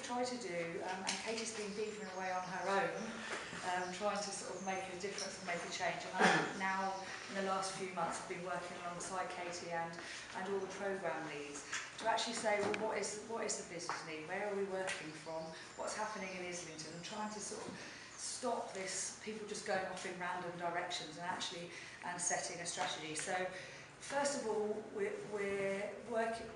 we've tried to do, and Katie's been beavering away on her own, trying to sort of make a difference and make a change. And I now, in the last few months, I've been working alongside Katie and all the programme leads to actually say, well, what is the business need? Where are we working from? What's happening in Islington? And trying to sort of stop this, people just going off in random directions and actually setting a strategy. So first of all, we're working,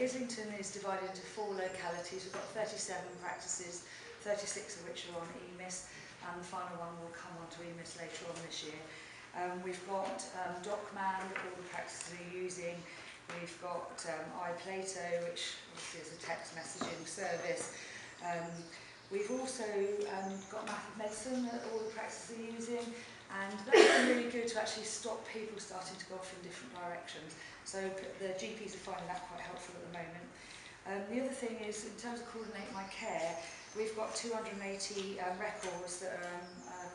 Islington is divided into 4 localities. We've got 37 practices, 36 of which are on EMIS, and the final one will come on to EMIS later on this year. We've got DocMan that all the practices are using. We've got iPlato, which obviously is a text messaging service. We've also got Map of Medicine that all the practices are using, and that's been really good to actually stop people starting to go off in different directions. So the GPs are finding that quite helpful at the moment. The other thing is, in terms of Coordinate My Care, we've got 280 records that are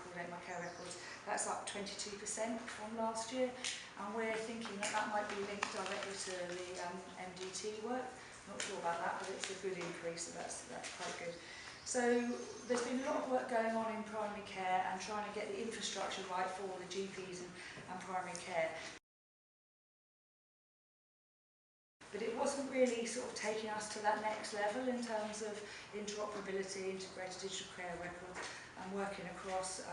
Coordinate My Care records. That's up 22% from last year, and we're thinking that that might be linked directly to the MDT work. Not sure about that, but it's a good increase, so that's quite good. So there's been a lot of work going on in primary care and trying to get the infrastructure right for all the GPs and primary care. But it wasn't really sort of taking us to that next level in terms of interoperability, integrated digital care records, and working across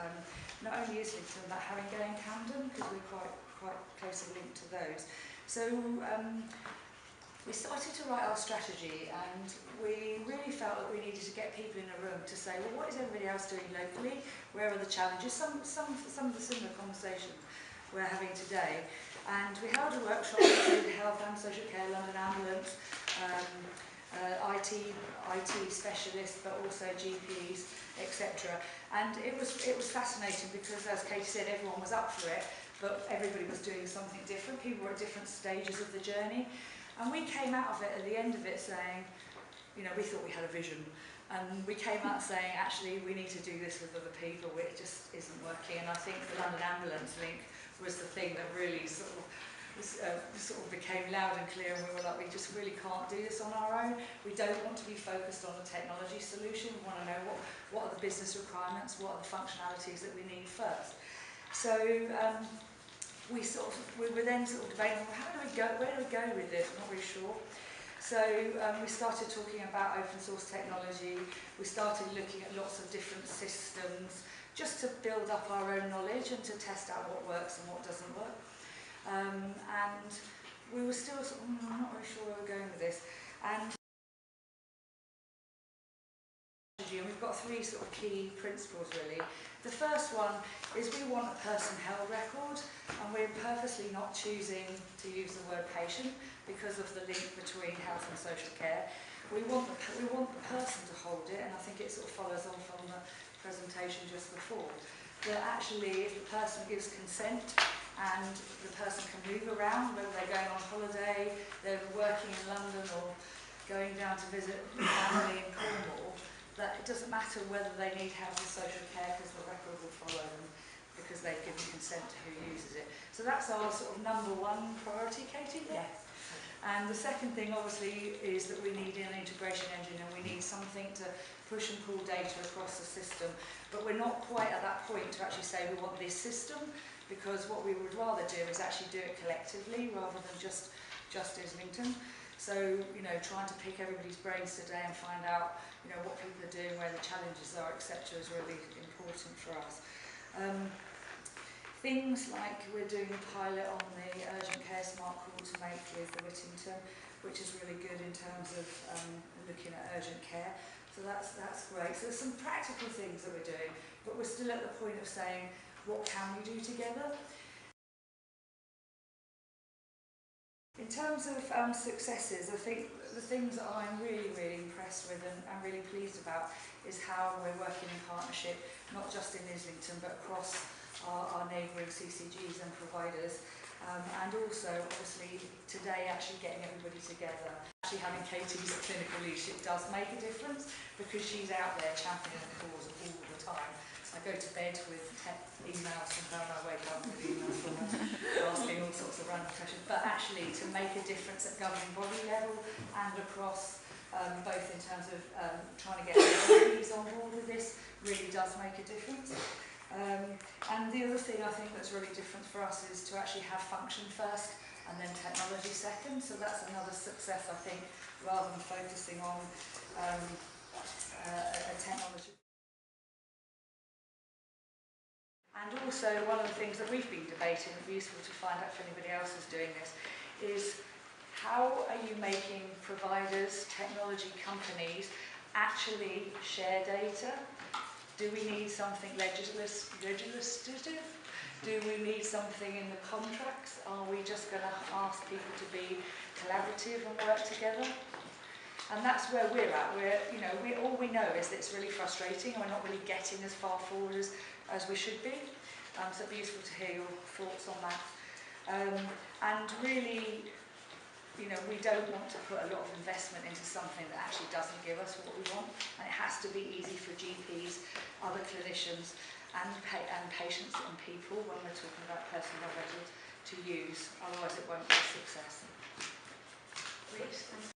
not only Islington but Haringey and Camden, because we're quite closely linked to those. So we started to write our strategy, and we really felt that we needed to get people in a room to say, well, what is everybody else doing locally? Where are the challenges? Some of the similar conversations we're having today. And we held a workshop with Health and Social Care, London Ambulance, IT specialists, but also GPs, etc. And it was fascinating because, as Katie said, everyone was up for it, but everybody was doing something different. People were at different stages of the journey. And we came out of it, at the end of it, saying, you know, we thought we had a vision. And we came out saying, actually, we need to do this with other people. It just isn't working. And I think the London Ambulance link was the thing that really sort of became loud and clear. And we were like, we just really can't do this on our own. We don't want to be focused on a technology solution. We want to know what are the business requirements, what are the functionalities that we need first. So we were then sort of debating, well, how do we go? Where do we go with this? I'm not really sure. So we started talking about open source technology. We started looking at lots of different systems, just to build up our own knowledge and to test out what works and what doesn't work. And we were still sort of, I'm not really sure where we're going with this. And we've got 3 sort of key principles really. The first one is we want a person held record, and we're purposely not choosing to use the word patient because of the link between health and social care. We want the person to hold it, and I think it sort of follows on from the presentation just before. That actually, if the person gives consent and the person can move around, whether they're going on holiday, they're working in London, or going down to visit family in Cornwall, that it doesn't matter whether they need health and social care because the record will follow them because they've given consent to who uses it. So that's our sort of number 1 priority, Katie? Yes. And the second thing obviously is that we need an integration engine, and we need something to push and pull data across the system. But we're not quite at that point to actually say we want this system, because what we would rather do is actually do it collectively rather than just Islington. So, you know, trying to pick everybody's brains today and find out, you know, what people are doing, where the challenges are, etc., is really important for us. Things like we're doing a pilot on the urgent care smart call to make with the Whittington, which is really good in terms of looking at urgent care. So that's great. So there's some practical things that we're doing, but we're still at the point of saying, what can we do together? In terms of successes, I think the things that I'm really, really impressed with and really pleased about is how we're working in partnership, not just in Islington, but across our neighbouring CCGs and providers. And also, obviously, today actually getting everybody together. Actually having Katie's clinical leadership does make a difference because she's out there championing the cause all the time. I go to bed with emails from her, I wake up with emails from her asking all sorts of random questions. But actually to make a difference at governing body level and across both in terms of trying to get employees on board with this, really does make a difference. And the other thing I think that's really different for us is to actually have function first and then technology second. So that's another success, I think, rather than focusing on a technology. And also, one of the things that we've been debating, it would be useful to find out if anybody else is doing this, is how are you making providers, technology companies, actually share data? Do we need something legislative? Do we need something in the contracts? Are we just going to ask people to be collaborative and work together? And that's where we're at. All we know is that it's really frustrating and we're not really getting as far forward as we should be. So it'd be useful to hear your thoughts on that. And really, we don't want to put a lot of investment into something that actually doesn't give us what we want. And it has to be easy for GPs, other clinicians, and patients and people, when we're talking about personal budget, to use. Otherwise it won't be a success. Great.